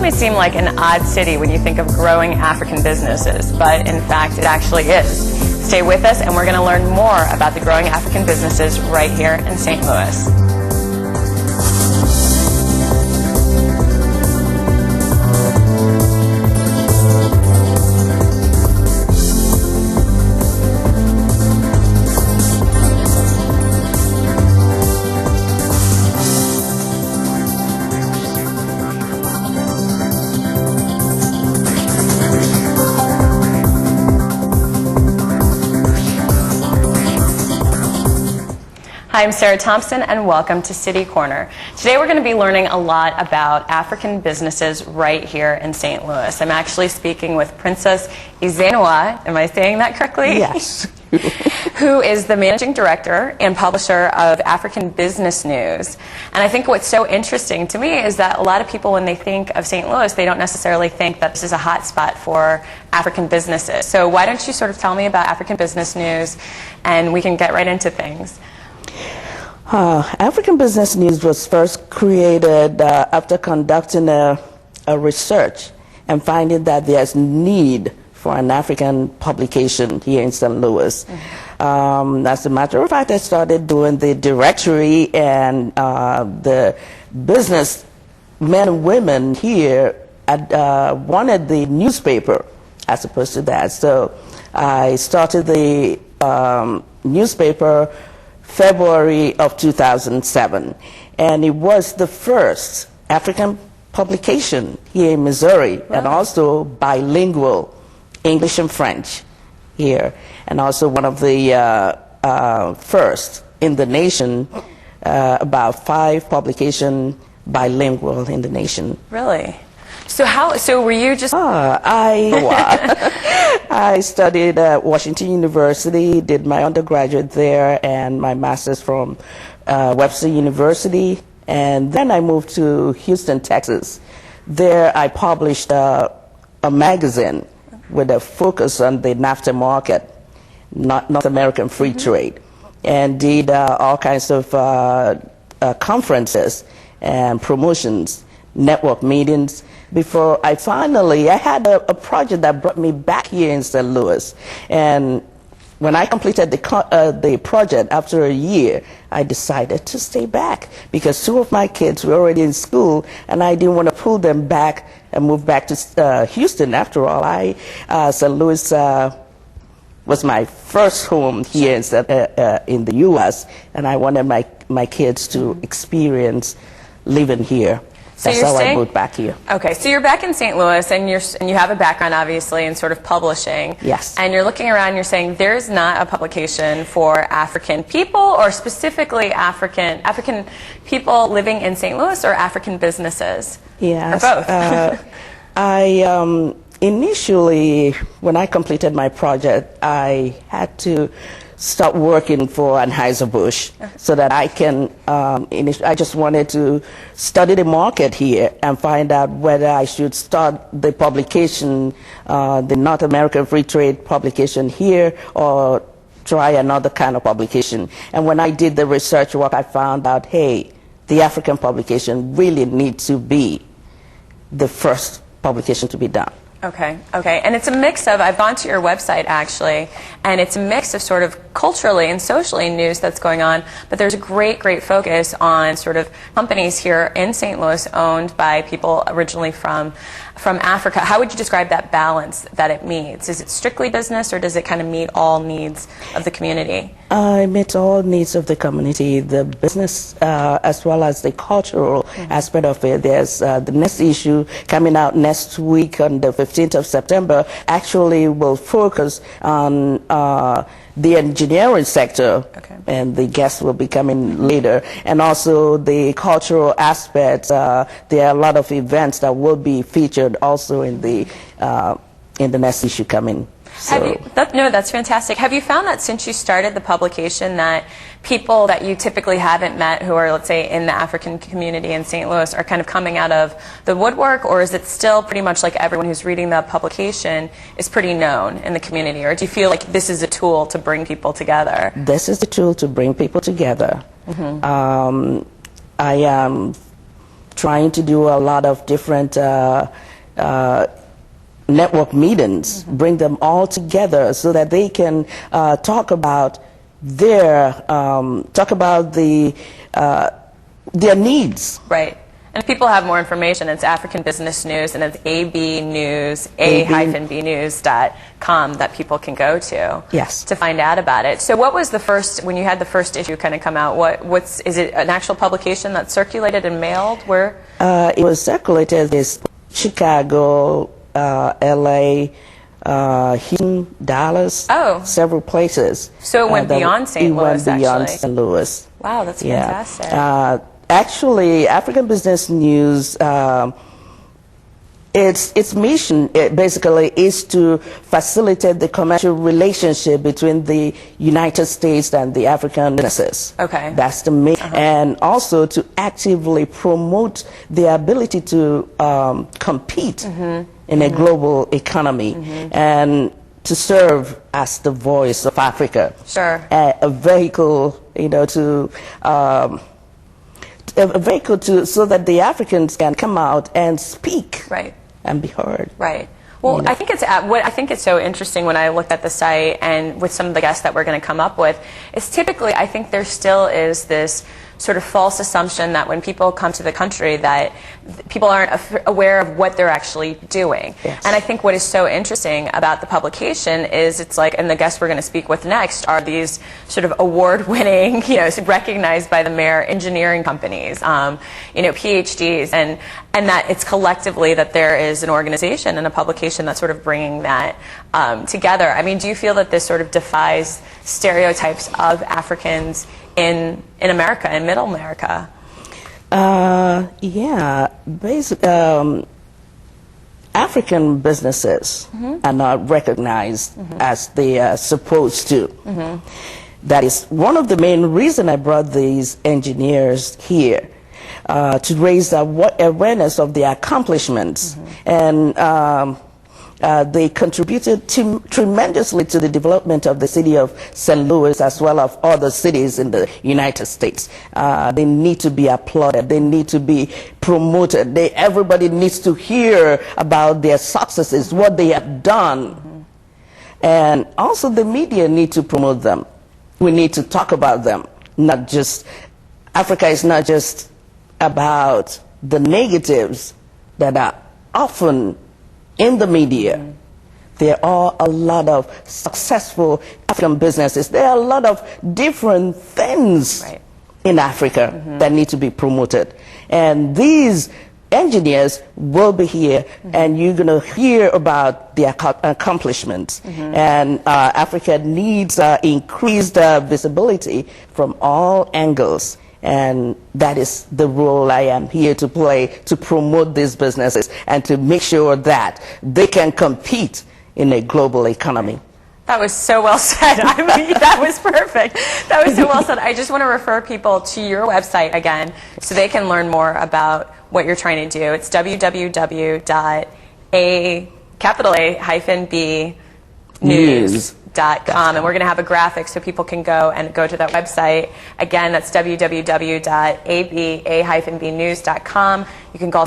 may seem like an odd city when you think of growing African businesses, but in fact it actually is. Stay with us and we're going to learn more about the growing African businesses right here in St. Louis. Hi, I'm Sarah Thompson and welcome to City Corner. Today we're going to be learning a lot about African businesses right here in St. Louis. I'm actually speaking with Princess Ezenwa, am I saying that correctly? Yes. Who is the managing director and publisher of African Business News. And I think what's so interesting to me is that a lot of people, when they think of St. Louis, they don't necessarily think that this is a hot spot for African businesses. So why don't you sort of tell me about African Business News and we can get right into things. African Business News was first created after conducting a research and finding that there's need for an African publication here in St. Louis. Mm-hmm. As a matter of fact, I started doing the directory, and the business men and women here wanted the newspaper as opposed to that. So I started the newspaper February of 2007, and it was the first African publication here in Missouri. Wow. And also bilingual, English and French here, and also one of the first in the nation, about 5 publications bilingual in the nation. Really? So were you just... I studied at Washington University, did my undergraduate there and my master's from Webster University, and then I moved to Houston, Texas. There I published a magazine with a focus on the NAFTA market, North American Free Trade, and did all kinds of conferences and promotions, network meetings, before I had a project that brought me back here in St. Louis. And when I completed the project after a year, I decided to stay back because 2 of my kids were already in school and I didn't want to pull them back and move back to Houston. After all, St. Louis was my first home here in the U.S. and I wanted my kids to experience living here. So that's how I moved back here. Okay, so you're back in St. Louis, and you have a background, obviously, in sort of publishing. Yes. And you're looking around, and you're saying there's not a publication for African people, or specifically African people living in St. Louis, or African businesses? Yes. Or both? I initially, when I completed my project, I had to start working for Anheuser-Busch so that I can, I just wanted to study the market here and find out whether I should start the publication, the North American Free Trade publication here, or try another kind of publication. And when I did the research work, I found out, hey, the African publication really needs to be the first publication to be done. Okay, and it's a mix of, I've gone to your website actually, and it's a mix of sort of culturally and socially news that's going on, but there's a great focus on sort of companies here in St. Louis owned by people originally from Africa. How would you describe that balance that it meets? Is it strictly business, or does it kind of meet all needs of the community? It meets all needs of the community, the business as well as the cultural aspect of it. There's the next issue coming out next week on the 15th of September actually will focus on the engineering sector, and the guests will be coming later, and also the cultural aspects. There are a lot of events that will be featured also in the next issue coming. So. That's fantastic. Have you found that since you started the publication that people that you typically haven't met who are, let's say, in the African community in St. Louis are kind of coming out of the woodwork, or is it still pretty much like everyone who's reading the publication is pretty known in the community, or do you feel like this is a tool to bring people together? This is the tool to bring people together. I am trying to do a lot of different network meetings, bring them all together so that they can talk about their needs. Right. And if people have more information, it's African Business News, and it's abnews, a-bnews.com that people can go to. Yes. To find out about it. So what was the first, when you had the first issue kind of come out, is it an actual publication that's circulated and mailed? Where? It was circulated in Chicago, L.A., Houston, Dallas, several places. So it went beyond St. Louis, actually. Beyond St. Louis. Wow, that's fantastic. Actually, African Business News, its mission basically is to facilitate the commercial relationship between the United States and the African businesses. Okay. That's the main, and also to actively promote the ability to compete in a global economy and to serve as the voice of Africa. Sure. A vehicle, so that the Africans can come out and speak, right, and be heard. Right. Well, I think it's so interesting when I looked at the site and with some of the guests that we're going to come up with, is typically I think there still is this sort of false assumption that when people come to the country that people aren't aware of what they're actually doing. Yes. And I think what is so interesting about the publication is it's like, and the guests we're going to speak with next are these sort of award-winning, recognized by the mayor engineering companies, PhDs, and that it's collectively that there is an organization and a publication that's sort of bringing that together. I mean, do you feel that this sort of defies stereotypes of Africans in America, in Middle America? Yeah, African businesses are not recognized as they are supposed to. That is one of the main reasons I brought these engineers here, to raise awareness of their accomplishments. And they contributed tremendously to the development of the city of St. Louis as well as other cities in the United States. They need to be applauded. They need to be promoted. Everybody needs to hear about their successes, what they have done. And also the media need to promote them. We need to talk about them. Not just, Africa is not just about the negatives that are often in the media. There are a lot of successful African businesses. There are a lot of different things in Africa that need to be promoted. And these engineers will be here, and you're going to hear about their accomplishments. And Africa needs increased visibility from all angles. And that is the role I am here to play, to promote these businesses and to make sure that they can compete in a global economy. That was so well said. I mean, that was perfect. That was so well said. I just want to refer people to your website again so they can learn more about what you're trying to do. It's www.a-b-news.com, and we're going to have a graphic so people can go to that website. Again, that's www.a-b-news.com. You can call